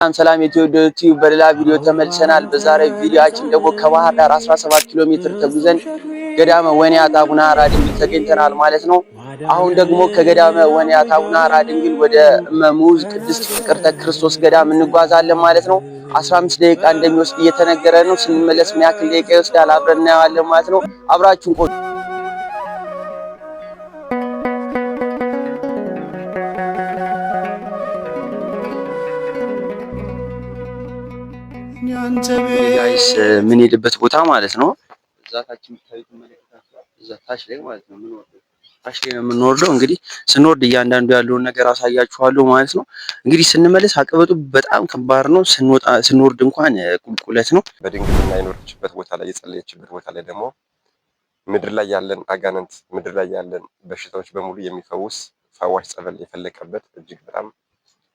ሰላም የኢትዮ በሌላ ቪዲዮ ተመልሰናል። በዛሬ ቪዲዮአችን ደግሞ ከባህር ዳር 17 ኪሎ ሜትር ተጉዘን ገዳመ ወንያት አቡነ ሐራ ድንግል ተገኝተናል ማለት ነው። አሁን ደግሞ ከገዳመ ወንያት አቡነ ሐራ ድንግል ወደ እመምዑዝ ቅድስት ፍቅርተ ክርስቶስ ገዳም እንጓዛለን ማለት ነው። 15 ደቂቃ እንደሚወስድ እየተነገረ ነው። ስንመለስ ምን ያክል ደቂቃ ይወስዳል አብረን እናያለን ማለት ነው። አብራችሁን ቆዩ። ጋይስ ምን ሄድበት ቦታ ማለት ነው። እዛታችን ታዩት መለከታችሁ እዛታች ላይ ማለት ነው። ምን ወርዶ ታች ላይ ነው የምንወርደው። እንግዲህ ስንወርድ እያንዳንዱ ያለውን ነገር አሳያችኋለሁ ማለት ነው። እንግዲህ ስንመለስ አቀበቱ በጣም ከባድ ነው። ስንወርድ እንኳን ቁልቁለት ነው። በድንግልና የኖረችበት ቦታ ላይ የጸለየችበት ቦታ ላይ ደግሞ ምድር ላይ ያለን አጋንንት ምድር ላይ ያለን በሽታዎች በሙሉ የሚፈውስ ፈዋሽ ጸበል የፈለቀበት እጅግ በጣም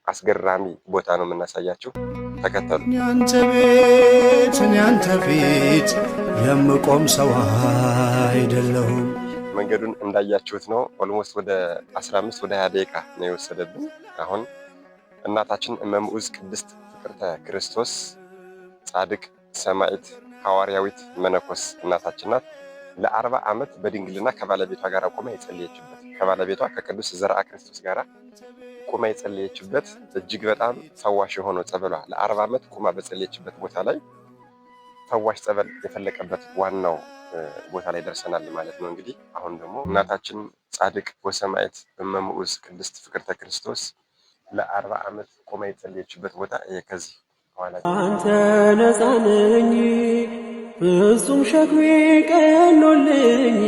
አስገራሚ ቦታ ነው የምናሳያችሁ። ተከተሉ። ያንተ ቤት ያንተ ፊት የምቆም ሰው አይደለሁም። መንገዱን እንዳያችሁት ነው። ኦልሞስት ወደ 15 ወደ 20 ደቂቃ ነው የወሰደብን። አሁን እናታችን እመምዑዝ ቅድስት ፍቅርተ ክርስቶስ ጻድቅ ሰማዕት ሐዋርያዊት መነኮስ እናታችን ናት። ለ40 ዓመት በድንግልና ከባለቤቷ ጋር ቆማ የጸለየችበት ከባለቤቷ ከቅዱስ ዘርዓ ክርስቶስ ጋር ቁማ የጸለየችበት እጅግ በጣም ፈዋሽ የሆነው ጸበሏ ለ40 ዓመት ቁማ በጸለየችበት ቦታ ላይ ፈዋሽ ጸበል የፈለቀበት ዋናው ቦታ ላይ ደርሰናል ማለት ነው። እንግዲህ አሁን ደግሞ እናታችን ጻድቅ ወሰማዕት እመምዑዝ ቅድስት ፍቅርተ ክርስቶስ ለ40 ዓመት ቁማ የጸለየችበት ቦታ ከዚህ ኋላ አንተ ነፃ ነኝ ፍጹም ሸክሜ ቀሎልኝ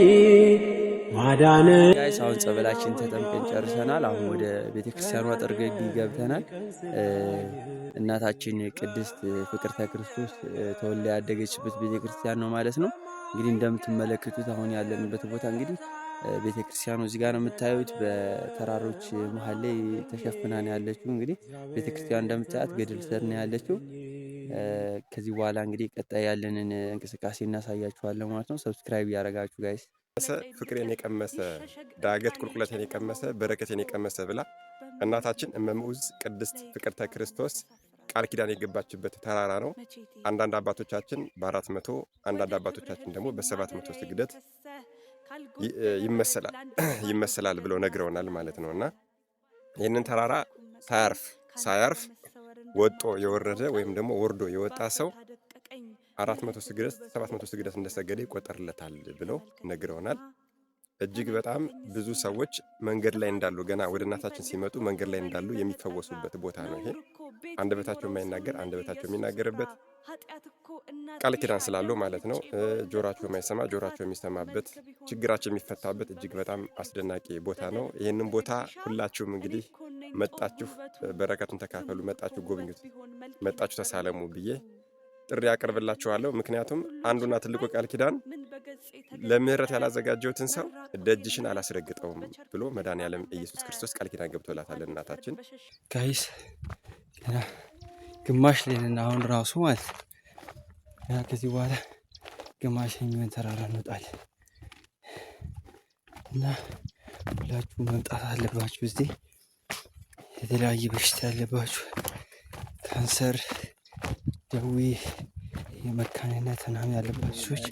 ማዳነ ጋይስ አሁን ጸበላችን ተጠምቀን ጨርሰናል። አሁን ወደ ቤተክርስቲያኗ ጠርገግ ገብተናል። እናታችን ቅድስት ፍቅርተ ክርስቶስ ተወልዳ ያደገችበት ቤተክርስቲያን ነው ማለት ነው። እንግዲህ እንደምትመለከቱት አሁን ያለንበት ቦታ እንግዲህ ቤተክርስቲያኑ እዚህ ጋር ነው የምታዩት። በተራሮች መሃል ላይ ተሸፍና ነው ያለችው። እንግዲህ ቤተክርስቲያኑ እንደምታዩት ገደል ስር ነው ያለችው። ከዚህ በኋላ እንግዲህ ቀጣይ ያለንን እንቅስቃሴ እናሳያችኋለን ማለት ነው። ሰብስክራይብ ያደረጋችሁ ጋይስ ፍቅሬን የቀመሰ ዳገት ቁልቁለቴን የቀመሰ በረከቴን የቀመሰ ብላ እናታችን እመምዑዝ ቅድስት ፍቅርተ ክርስቶስ ቃል ኪዳን የገባችበት ተራራ ነው። አንዳንድ አባቶቻችን በ400 አንዳንድ አባቶቻችን ደግሞ በ700 ስግደት ይመሰላል ብለው ነግረውናል ማለት ነውና ይህንን ተራራ ሳያርፍ ወጦ የወረደ ወይም ደግሞ ወርዶ የወጣ ሰው 400 ስግደት 700 ስግደት እንደሰገደ ይቆጠርለታል ብለው ነግረውናል። እጅግ በጣም ብዙ ሰዎች መንገድ ላይ እንዳሉ ገና ወደ እናታችን ሲመጡ መንገድ ላይ እንዳሉ የሚፈወሱበት ቦታ ነው። ይሄ አንደበታቸው የማይናገር አንደበታቸው የሚናገርበት ቃል ኪዳን ስላለው ማለት ነው። ጆሮአቸው የማይሰማ ጆሮአቸው የሚሰማበት ችግራቸው የሚፈታበት እጅግ በጣም አስደናቂ ቦታ ነው። ይህንን ቦታ ሁላችሁም እንግዲህ መጣችሁ በረከቱን ተካፈሉ፣ መጣችሁ ጎብኙት፣ መጣችሁ ተሳለሙ ብዬ ጥሪ ያቀርብላችኋለሁ። ምክንያቱም አንዱና ትልቁ ቃል ኪዳን ለምህረት ያላዘጋጀውትን ሰው ደጅሽን አላስረግጠውም ብሎ መድኃኔዓለም ኢየሱስ ክርስቶስ ቃል ኪዳን ገብቶላታል እናታችን። ጋይስ ግማሽ ላይ ነን አሁን ራሱ ማለት ያ ከዚህ በኋላ ግማሽ የሚሆን ተራራ እንወጣለን እና ሁላችሁ መምጣት አለባችሁ። እዚህ የተለያየ በሽታ ያለባችሁ ካንሰር፣ ደዌ፣ የመካንነት ምናምን ያለባችሁ ሰዎች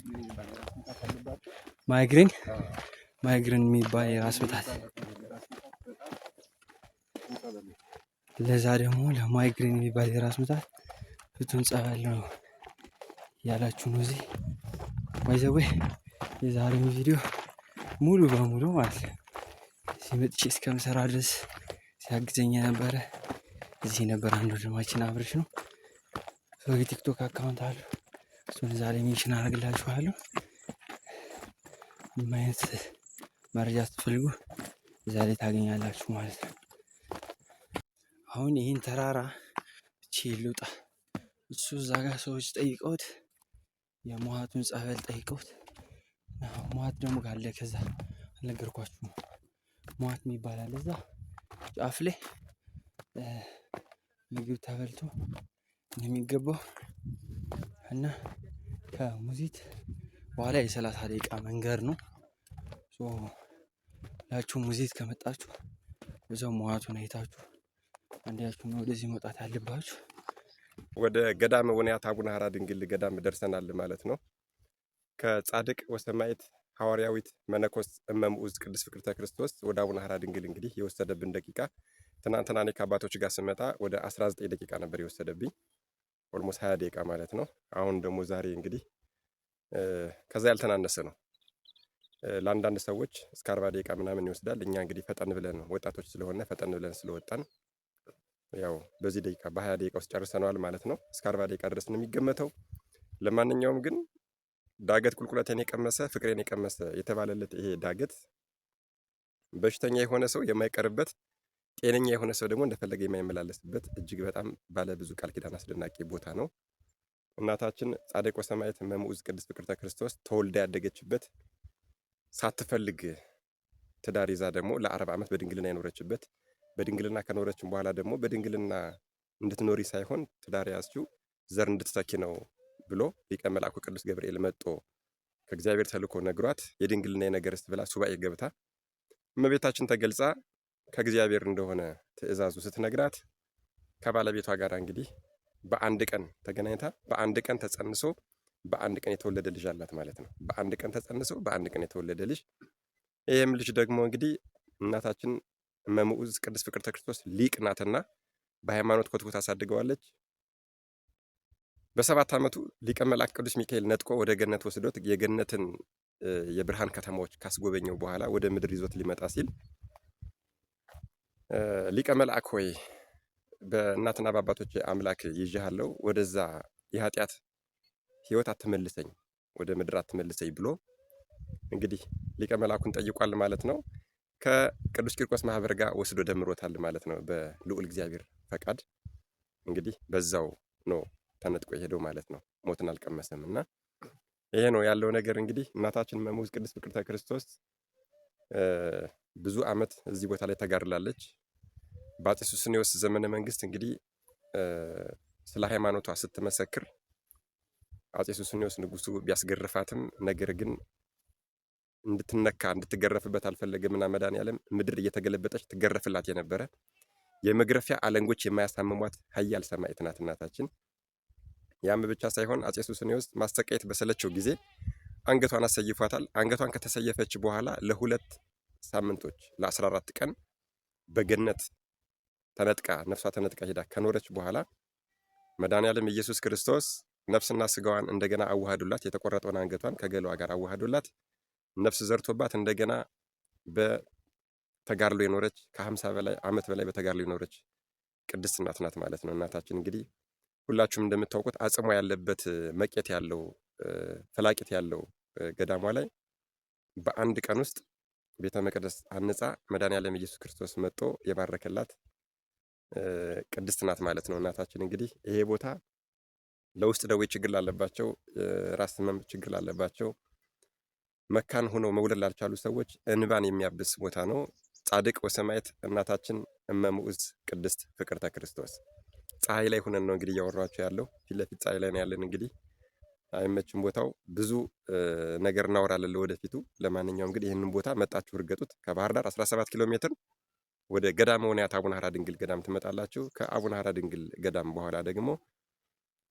ማይግሬን የሚባል የራስ ምታት ለዛ ደግሞ ለማይግሬን የሚባል የራስ ምታት ፍቱን ጸበል ነው ያላችሁ ነው። እዚህ ባይዘዌ የዛሬው ቪዲዮ ሙሉ በሙሉ ማለት ነው ሲመጥቼ እስከምሰራ ድረስ ሲያግዘኝ የነበረ እዚህ ነበር። አንዱ ወንድማችን አብርሽ ነው። የቲክቶክ አካውንት አለው። እሱን ዛሬ ሜንሽን አደርግላችኋለሁ። ምን አይነት መረጃ ስትፈልጉ ዛሬ ታገኛላችሁ ማለት ነው። አሁን ይህን ተራራ እቺ ልውጣ እሱ እዛ ጋር ሰዎች ጠይቀውት የሟቱን ጸበል ጠይቀውት ሟት ደግሞ ካለ ከዛ አልነገርኳችሁም። ሟት የሚባል አለ እዛ ጫፍ ላይ ምግብ ተበልቶ የሚገባው እና ከሙዚት በኋላ የ30 ደቂቃ መንገድ ነው። ላችሁ ሙዚት ከመጣችሁ በዛው ሟቱን አይታችሁ አንዳችሁ ነው ወደዚህ መውጣት ያለባችሁ። ወደ ገዳመ ወንያት አቡነ ሐራ ድንግል ገዳም ደርሰናል ማለት ነው። ከጻድቅ ወሰማዕት ሐዋርያዊት መነኮስ እመምዑዝ ቅድስት ፍቅርተ ክርስቶስ ወደ አቡነ ሐራ ድንግል እንግዲህ የወሰደብን ደቂቃ ትናንትና እኔ ከአባቶች ጋር ስመጣ ወደ 19 ደቂቃ ነበር የወሰደብኝ፣ ኦልሞስት 20 ደቂቃ ማለት ነው። አሁን ደግሞ ዛሬ እንግዲህ ከዛ ያልተናነሰ ነው። ለአንዳንድ ሰዎች እስከ 40 ደቂቃ ምናምን ይወስዳል። እኛ እንግዲህ ፈጠን ብለን ወጣቶች ስለሆነ ፈጠን ብለን ስለወጣን ያው በዚህ ደቂቃ በ20 ደቂቃ ውስጥ ጨርሰነዋል ማለት ነው። እስከ 40 ደቂቃ ድረስ ነው የሚገመተው። ለማንኛውም ግን ዳገት ቁልቁለቴን የቀመሰ ፍቅሬን የቀመሰ የተባለለት ይሄ ዳገት በሽተኛ የሆነ ሰው የማይቀርበት፣ ጤነኛ የሆነ ሰው ደግሞ እንደፈለገ የማይመላለስበት እጅግ በጣም ባለ ብዙ ቃል ኪዳን አስደናቂ ቦታ ነው። እናታችን ጻድቅ ወሰማዕት እመምዑዝ ቅድስት ፍቅርተ ክርስቶስ ተወልዳ ያደገችበት፣ ሳትፈልግ ትዳር ይዛ ደግሞ ለ40 ዓመት በድንግልና የኖረችበት፣ በድንግልና ከኖረችም በኋላ ደግሞ በድንግልና እንድትኖሪ ሳይሆን ትዳር ያዝችው ዘር እንድትተኪ ነው ብሎ ሊቀ መልአኩ ቅዱስ ገብርኤል መጥቶ ከእግዚአብሔር ተልኮ ነግሯት የድንግልና የነገር እስት ብላ ሱባኤ ገብታ እመቤታችን ተገልጻ ከእግዚአብሔር እንደሆነ ትእዛዙ ስትነግራት ከባለቤቷ ጋር እንግዲህ በአንድ ቀን ተገናኝታ በአንድ ቀን ተጸንሶ በአንድ ቀን የተወለደ ልጅ አላት ማለት ነው። በአንድ ቀን ተጸንሶ በአንድ ቀን የተወለደ ልጅ። ይህም ልጅ ደግሞ እንግዲህ እናታችን እመምዑዝ ቅድስት ፍቅርተ ክርስቶስ ሊቅ ናትና በሃይማኖት ኮትኩታ አሳድገዋለች። በ7 ዓመቱ ሊቀ መልአክ ቅዱስ ሚካኤል ነጥቆ ወደ ገነት ወስዶት የገነትን የብርሃን ከተማዎች ካስጎበኘው በኋላ ወደ ምድር ይዞት ሊመጣ ሲል ሊቀ መልአክ ሆይ በእናትና በአባቶች አምላክ ይዤሃለሁ፣ ወደዛ የኃጢአት ሕይወት አትመልሰኝ፣ ወደ ምድር አትመልሰኝ ብሎ እንግዲህ ሊቀ መልአኩን ጠይቋል ማለት ነው። ከቅዱስ ቂርቆስ ማህበር ጋር ወስዶ ደምሮታል ማለት ነው። በልዑል እግዚአብሔር ፈቃድ እንግዲህ በዛው ነው ተነጥቆ የሄደው ማለት ነው። ሞትን አልቀመሰም እና ይሄ ነው ያለው ነገር። እንግዲህ እናታችን እመምዑዝ ቅድስት ፍቅርተ ክርስቶስ ብዙ ዓመት እዚህ ቦታ ላይ ተጋድላለች። በአፄ ሱስንዮስ ዘመነ መንግስት እንግዲህ ስለ ሃይማኖቷ ስትመሰክር አፄ ሱስንዮስ ንጉሱ ቢያስገርፋትም ነገር ግን እንድትነካ እንድትገረፍበት አልፈለገምና መድኃኔዓለም ምድር እየተገለበጠች ትገረፍላት የነበረ የመግረፊያ አለንጎች የማያሳምሟት ኃያል ሰማዕት ናት እናታችን። ያም ብቻ ሳይሆን አፄ ሱስንዮስ ማስተቃየት በሰለቸው ጊዜ አንገቷን አሰይፏታል። አንገቷን ከተሰየፈች በኋላ ለ2 ሳምንቶች ለ14 ቀን በገነት ተነጥቃ ነፍሷ ተነጥቃ ሄዳ ከኖረች በኋላ መድኃኔዓለም ኢየሱስ ክርስቶስ ነፍስና ስጋዋን እንደገና አዋሃዱላት። የተቆረጠውን አንገቷን ከገሏ ጋር አዋሃዱላት። ነፍስ ዘርቶባት እንደገና በተጋድሎ የኖረች ከ50 በላይ ዓመት በላይ በተጋድሎ የኖረች ቅድስት እናት ናት ማለት ነው። እናታችን እንግዲህ ሁላችሁም እንደምታውቁት አጽሟ ያለበት መቄት ያለው ፈላቂት ያለው ገዳሟ ላይ በአንድ ቀን ውስጥ ቤተ መቅደስ አንጻ መድኃኔዓለም ኢየሱስ ክርስቶስ መጥቶ የባረከላት ቅድስት ናት ማለት ነው። እናታችን እንግዲህ ይሄ ቦታ ለውስጥ ደዌ ችግር ላለባቸው፣ ራስ ህመም ችግር ላለባቸው፣ መካን ሆነው መውለድ ላልቻሉ ሰዎች እንባን የሚያብስ ቦታ ነው። ጻድቅ ወሰማዕት እናታችን እመምዑዝ ቅድስት ፍቅርተ ክርስቶስ። ፀሐይ ላይ ሆነን ነው እንግዲህ እያወራችሁ ያለው። ፊት ለፊት ፀሐይ ላይ ነው ያለን። እንግዲህ አይመችም ቦታው፣ ብዙ ነገር እናወራለን ለወደፊቱ። ለማንኛውም እንግዲህ ይህንን ቦታ መጣችሁ እርገጡት። ከባህር ዳር 17 ኪሎ ሜትር ወደ ገዳመ ወንያት አቡነ ሐራ ድንግል ገዳም ትመጣላችሁ። ከአቡነ ሐራ ድንግል ገዳም በኋላ ደግሞ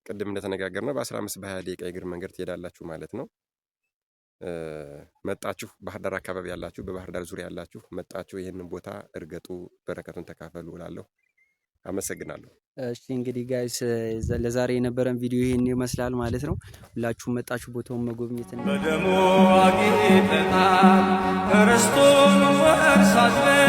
ቅድም እንደተነጋገርነው በ15 በ20 ደቂቃ የእግር መንገድ ትሄዳላችሁ ማለት ነው። መጣችሁ ባህር ዳር አካባቢ ያላችሁ፣ በባህር ዳር ዙሪያ ያላችሁ መጣችሁ ይህንን ቦታ እርገጡ፣ በረከቱን ተካፈሉ እላለሁ። አመሰግናለሁ። እሺ እንግዲህ ጋይስ ለዛሬ የነበረን ቪዲዮ ይሄን ይመስላል ማለት ነው። ሁላችሁም መጣችሁ ቦታውን መጎብኘት በደሙ አጊጠናል ርስቱን ወርሳለን